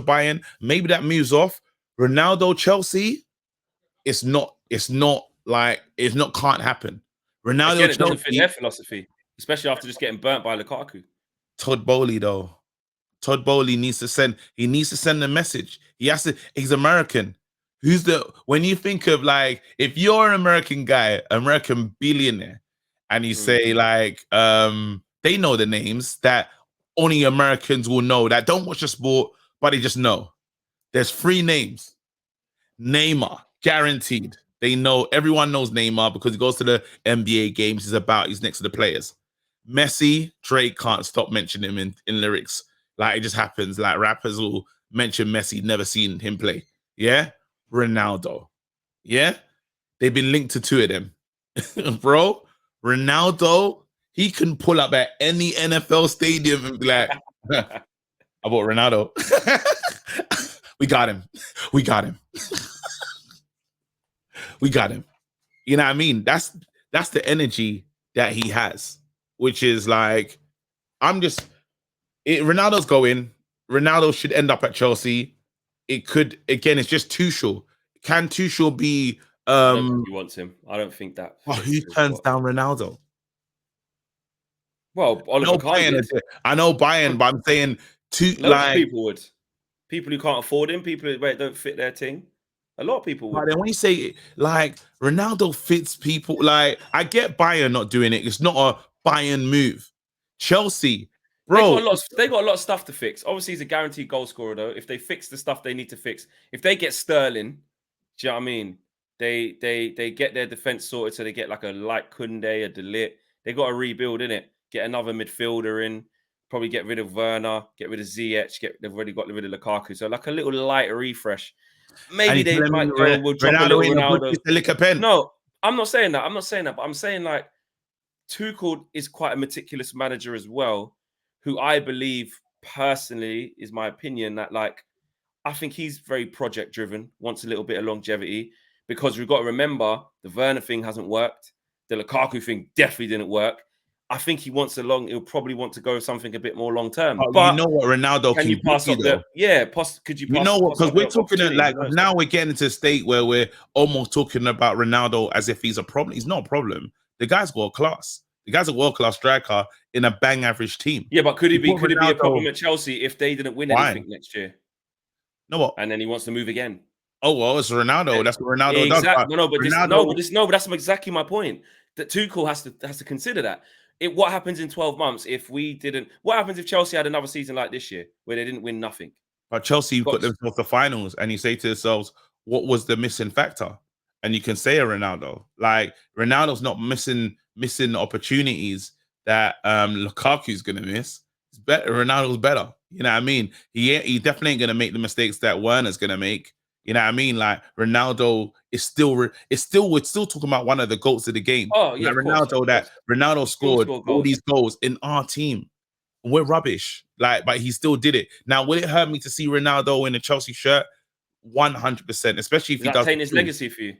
Bayern, maybe that moves off. Ronaldo, Chelsea, it's not can't happen. Ronaldo, again, it doesn't fit their philosophy, especially after just getting burnt by Lukaku. Todd Bowley, though. Todd Bowley needs to send a message. He's American. When you think of, like, if you're an American guy, American billionaire, and you say, like, they know the names that only Americans will know, that don't watch the sport, but they just know. There's 3 names. Neymar, guaranteed. They know, everyone knows Neymar because he goes to the NBA games. He's next to the players. Messi, Drake can't stop mentioning him in lyrics. Like, it just happens. Like, rappers will mention Messi, never seen him play. Yeah? Ronaldo. Yeah? They've been linked to 2 of them. Bro, Ronaldo, he can pull up at any NFL stadium and be like, I bought Ronaldo. We got him. We got him. We got him. You know what I mean? That's the energy that he has, which is like, Ronaldo's going. Ronaldo should end up at Chelsea. It could, again, it's just Tuchel. Can Tuchel be... I don't think he wants him. I don't think that... who turns down Ronaldo? Well, Oliver Kahn. I know Bayern, but I'm saying loads of people would. People who can't afford him, people who don't fit their team. A lot of people would. But then when you say, like, Ronaldo fits people, like, I get Bayern not doing it. It's not a Bayern move. Chelsea, bro. They got a lot of stuff to fix. Obviously, he's a guaranteed goal scorer, though. If they fix the stuff they need to fix, if they get Sterling, do you know what I mean? They get their defense sorted, so they get like a light Koundé, a De Ligt. They got to rebuild, innit? Get another midfielder in. Probably get rid of Werner, get rid of Ziyech. They've already got rid of Lukaku. So like a little light refresh. Maybe they might go, we'll drop a little Ronaldo. No, I'm not saying that. But I'm saying, like, Tuchel is quite a meticulous manager as well, who I believe personally, is my opinion, that, like, I think he's very project driven, wants a little bit of longevity, because we've got to remember the Werner thing hasn't worked. The Lukaku thing definitely didn't work. I think he wants he'll probably want to go something a bit more long term. Oh, but you know what Ronaldo can you pass up the could you pass, you know what, because we're talking like now we're we're getting into a state where we're almost talking about Ronaldo as if he's a problem. He's not a problem. The guy's world class. The guy's a world class striker in a bang average team. Yeah, but could it be a problem at Chelsea if they didn't win anything next year? No, what? And then he wants to move again. Oh well, it's Ronaldo. That's what Ronaldo does. But that's exactly my point. That Tuchel has to consider that. What happens in 12 months if we didn't? What happens if Chelsea had another season like this year where they didn't win nothing? But Chelsea got themselves to finals, and you say to yourselves, what was the missing factor? And you can say a Ronaldo. Like, Ronaldo's not missing opportunities that Lukaku's gonna miss. It's better. Ronaldo's better. You know what I mean? He definitely ain't gonna make the mistakes that Werner's gonna make. You know what I mean? Like, Ronaldo is we're still talking about one of the GOATs of the game. Oh yeah, like Ronaldo scored all these goals in our team. We're rubbish. Like, but he still did it. Now, will it hurt me to see Ronaldo in a Chelsea shirt? 100%, especially if he does taint his legacy for you.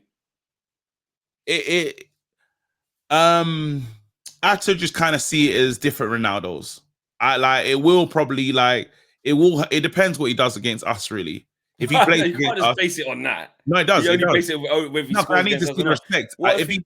I have to just kind of see it as different Ronaldos. It depends what he does against us, really. If he plays, you can't just base it on that. No, it does. You only base it with I need to see the respect. If he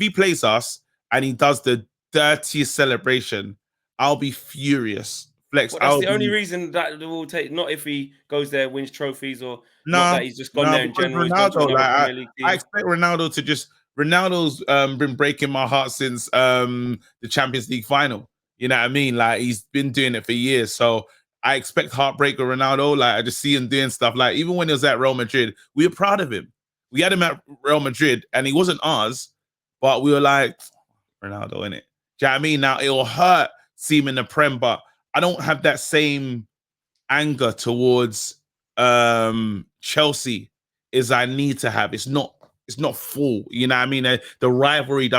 plays us and he does the dirtiest celebration, I'll be furious. Flex. Well, that's the only reason that will take. Not if he goes there, wins trophies, or not that he's just gone there in general. Ronaldo, I expect Ronaldo to just. Ronaldo's been breaking my heart since the Champions League final. You know what I mean? Like, he's been doing it for years. So I expect heartbreak with Ronaldo. Like I just see him doing stuff. Like even when he was at Real Madrid, we were proud of him. We had him at Real Madrid, and he wasn't ours, but we were like Ronaldo, innit? Do you know what I mean? Now it'll hurt seeing him in the Prem, but I don't have that same anger towards Chelsea as I need to have. It's not full. You know what I mean? The rivalry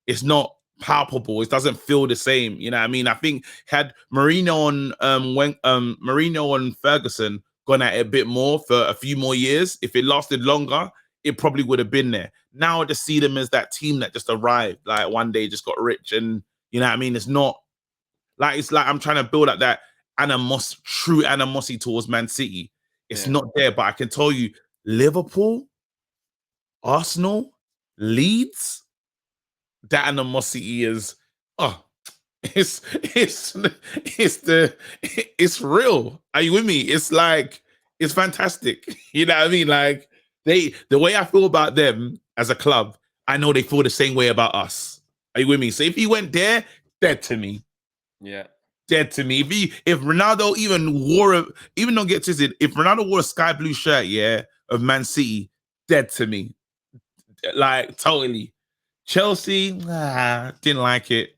it's not palpable. It doesn't feel the same. You know what I mean? I think had Mourinho and Ferguson gone at it a bit more for a few more years, if it lasted longer, it probably would have been there. Now I just see them as that team that just arrived, like one day just got rich, and you know what I mean? It's like I'm trying to build up that true animosity towards Man City. It's not there, but I can tell you, Liverpool, Arsenal, Leeds, that animosity is it's real. Are you with me? It's like it's fantastic. You know what I mean? Like the way I feel about them as a club, I know they feel the same way about us. Are you with me? So if he went there, dead to me. Yeah. Dead to me. If Ronaldo don't get twisted, if Ronaldo wore a sky blue shirt, of Man City, dead to me. Like totally. Chelsea, didn't like it.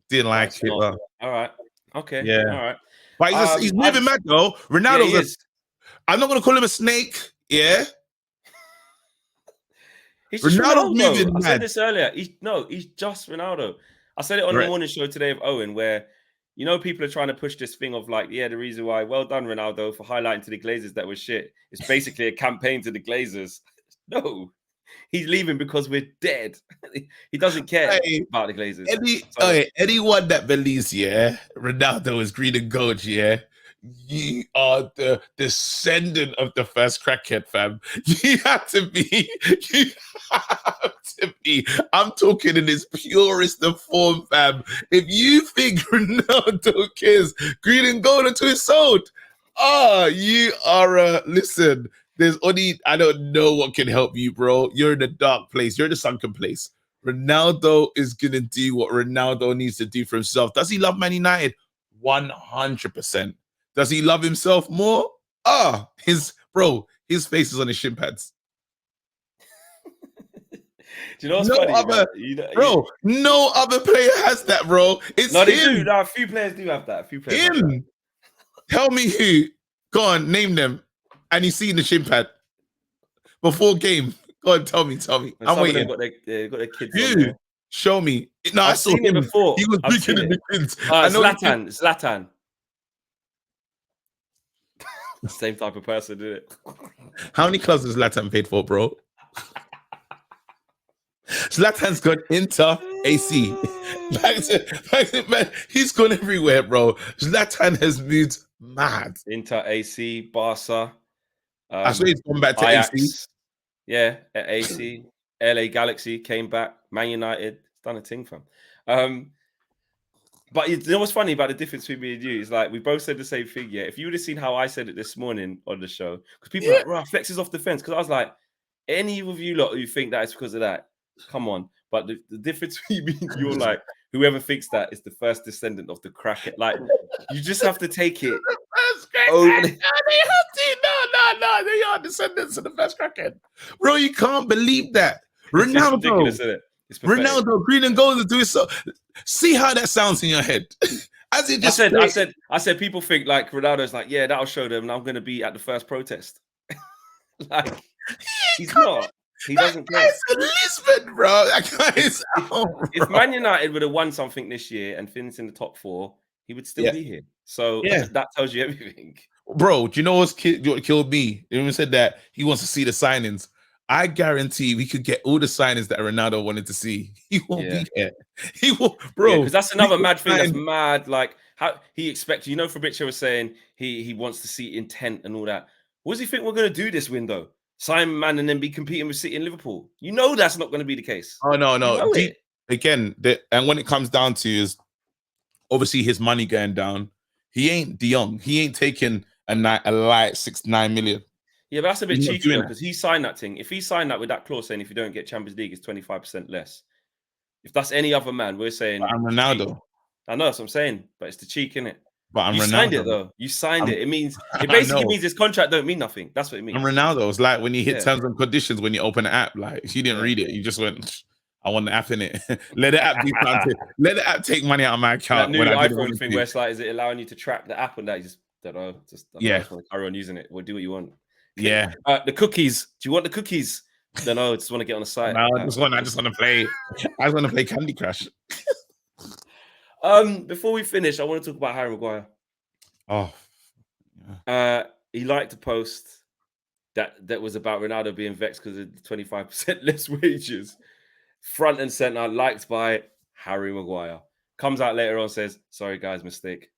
Didn't like it. All right. Okay. Yeah. All right. But he's moving mad though. Ronaldo's I'm not gonna call him a snake. Yeah. He's just Ronaldo's Ronaldo. moving I mad. said this earlier. He's just Ronaldo. I said it on the morning show today of Owen, where people are trying to push this thing of like, the reason why, well done, Ronaldo, for highlighting to the Glazers that was shit. It's basically a campaign to the Glazers. No, he's leaving because we're dead. He doesn't care about the Glazers. Anyone that believes, Ronaldo is green and gold, you are the descendant of the first crackhead, fam. You have to be. I'm talking in his purest of form, fam. If you think Ronaldo cares green and gold until it's sold, you are listen. I don't know what can help you, bro. You're in a dark place. You're in a sunken place. Ronaldo is gonna do what Ronaldo needs to do for himself. Does he love Man United? 100%. Does he love himself more? His face is on his shin pads. Do you know what's funny? No other player has that, bro. It's no, they him. do. No, a few players do have that. Him. Tell me who. Go on, name them. And he's seen the shin pad before game. Go on, tell me. I'm waiting. Got their kids. Who? Show me. No, I've seen it before. He was bigger than the kids. Zlatan. Same type of person, isn't it? How many clubs has Zlatan paid for, bro? Zlatan's gone Inter, AC. Man, he's gone everywhere, bro. Zlatan has moved mad. Inter, AC, Barca. I swear he's gone back to Ajax. AC. Yeah, at AC. LA Galaxy came back. Man United. It's done a thing, fam. But you know what's funny about the difference between me and you is like we both said the same thing. Yeah, if you would have seen how I said it this morning on the show, because people are like, "Right, Flex is off the fence." Because I was like, any of you lot who think that it's because of that, come on. But the difference between me and you're like, whoever thinks that is the first descendant of the crackhead. Like, you just have to take it. No, they are descendants of the first crackhead, bro. You can't believe that. Ronaldo, ridiculous, isn't it? Ronaldo, green and gold is doing so. See how that sounds in your head. As it just I said, people think like Ronaldo's like, yeah, that'll show them I'm going to be at the first protest. Like, he's not. He doesn't care. It's Lisbon, bro. That guy is if Man United would have won something this year and finished in the top 4, he would still be here. So that tells you everything. Bro, do you know what killed me? He even said that he wants to see the signings. I guarantee we could get all the signings that Ronaldo wanted to see. He won't be here. He won't, bro. Because that's another mad thing. That's mad. Like how he expects. You know, Fabrizio was saying he wants to see intent and all that. What does he think we're going to do this window? Sign man and then be competing with City and Liverpool. You know that's not going to be the case. Oh no. You know Again, and when it comes down to is obviously his money going down. He ain't De Jong. He ain't taking a light 6-9 million. Yeah, but that's a bit cheeky though, because he signed that thing. If he signed that with that clause saying if you don't get Champions League, it's 25% less. If that's any other man, we're saying I'm Ronaldo. I know that's what I'm saying, but it's the cheek, innit? But I'm You Ronaldo. signed it though. You signed it. It means it I basically know. means this contract don't mean nothing. That's what it means. I'm Ronaldo. It's like when you hit Yeah. terms and conditions when you open an app. Like you didn't read it, you just went, I want the app in it. Let the app do something. Let the app take money out of my account. That new when I iPhone thing where it's like, is it allowing you to track the app on that? You just don't know. Just just want to carry on using it. We'll do what you want. Yeah. The cookies. Do you want the cookies? Don't know. I just want to get on the site. No, I just want to play. I just want to play Candy Crush. Before we finish, I want to talk about Harry Maguire. Oh. He liked a post that was about Ronaldo being vexed because of the 25% less wages. Front and center, liked by Harry Maguire. Comes out later on, says, "Sorry guys, mistake."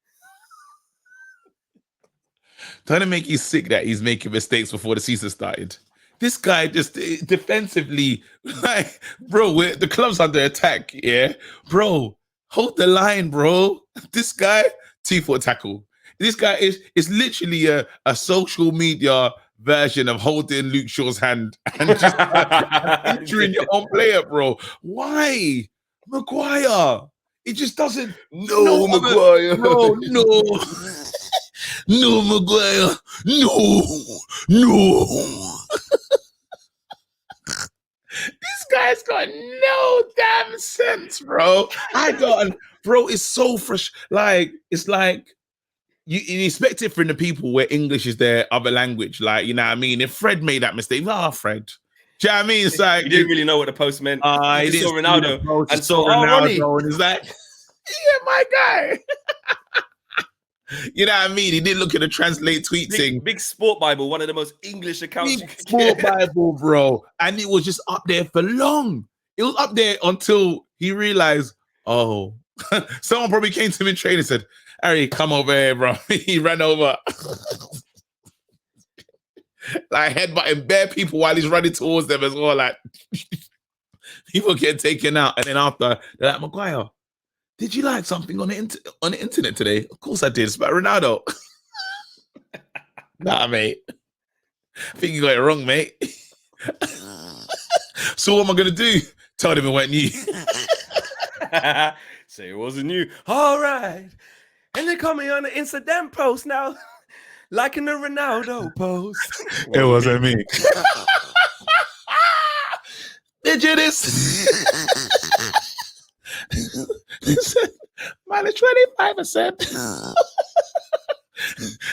Trying to make you sick that he's making mistakes before the season started. This guy just defensively, like, bro, the club's under attack. Yeah, bro, hold the line, bro. This guy, 2-foot tackle. This guy is literally a social media version of holding Luke Shaw's hand and just injuring your own player, bro. Why? Maguire. It just doesn't. No, Maguire. Bro, no. No, Maguire. No. This guy's got no damn sense, bro. Bro, it's so fresh. Like, it's like, you expect it from the people where English is their other language. Like, you know what I mean? If Fred made that mistake, Fred. Do you know what I mean? It's like, you didn't really know what the post meant. He just saw Ronaldo and saw Ronaldo, and it's like, yeah, my guy. You know what I mean? He didn't look at the translate tweet thing. Big Sport Bible, one of the most English accounts you could Sport get. Bible, bro. And it was just up there for long. It was up there until he realized, oh, someone probably came to him in training and said, Harry, come over here, bro. He ran over. Like headbutting bare people while he's running towards them as well. Like people get taken out. And then after, they're like, Maguire, did you like something on the internet today? Of course I did. It's about Ronaldo. Nah, mate. I think you got it wrong, mate. So what am I going to do? Told him it wasn't you. Say it wasn't you. All right. And they call me on the Instagram post now. Liking the Ronaldo post. It wasn't me. Did you this? Minus 25%.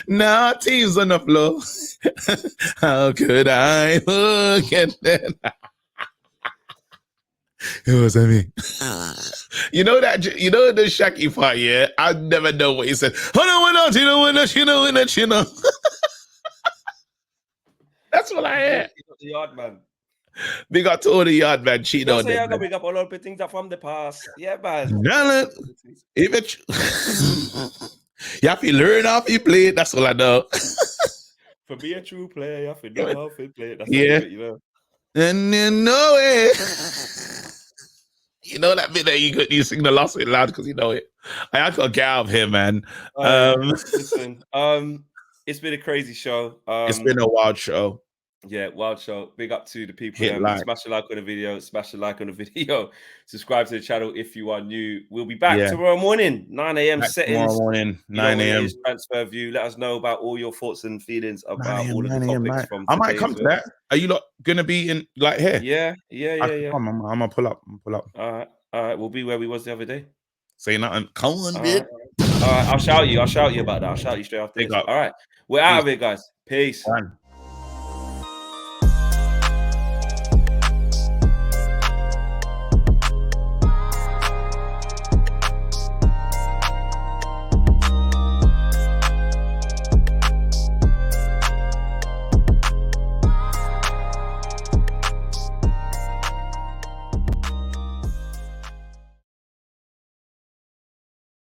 Now team's on the floor. How could I look at that? It wasn't me. You know the Shaki part, yeah? I never know what he said. You know. That's what I heard. The yard man. Big up to all the yard man cheating on them. them. Big up all the things that from the past. Yeah, man. You have to learn how to play. That's all I know. For be a true player, you have to know how to play. That's you know. And you know it. You know that bit that you sing the last bit loud because you know it. I gotta get out of here, man. Listen, it's been a crazy show. It's been a wild show. Yeah, wild show. Big up to the people. Smash a like on the video. Smash a like on the video. Subscribe to the channel if you are new. We'll be back tomorrow morning, 9 a.m. settings. Tomorrow morning, 9 a.m. Transfer view. Let us know about all your thoughts and feelings about all of the topics from I might come to that. Are you lot gonna be in like here? Yeah. I'm gonna pull up. All right. We'll be where we was the other day. Say nothing. Come on, dude. All right. I'll shout you about that. I'll shout you straight after this. All right. We're out of here, guys. Peace.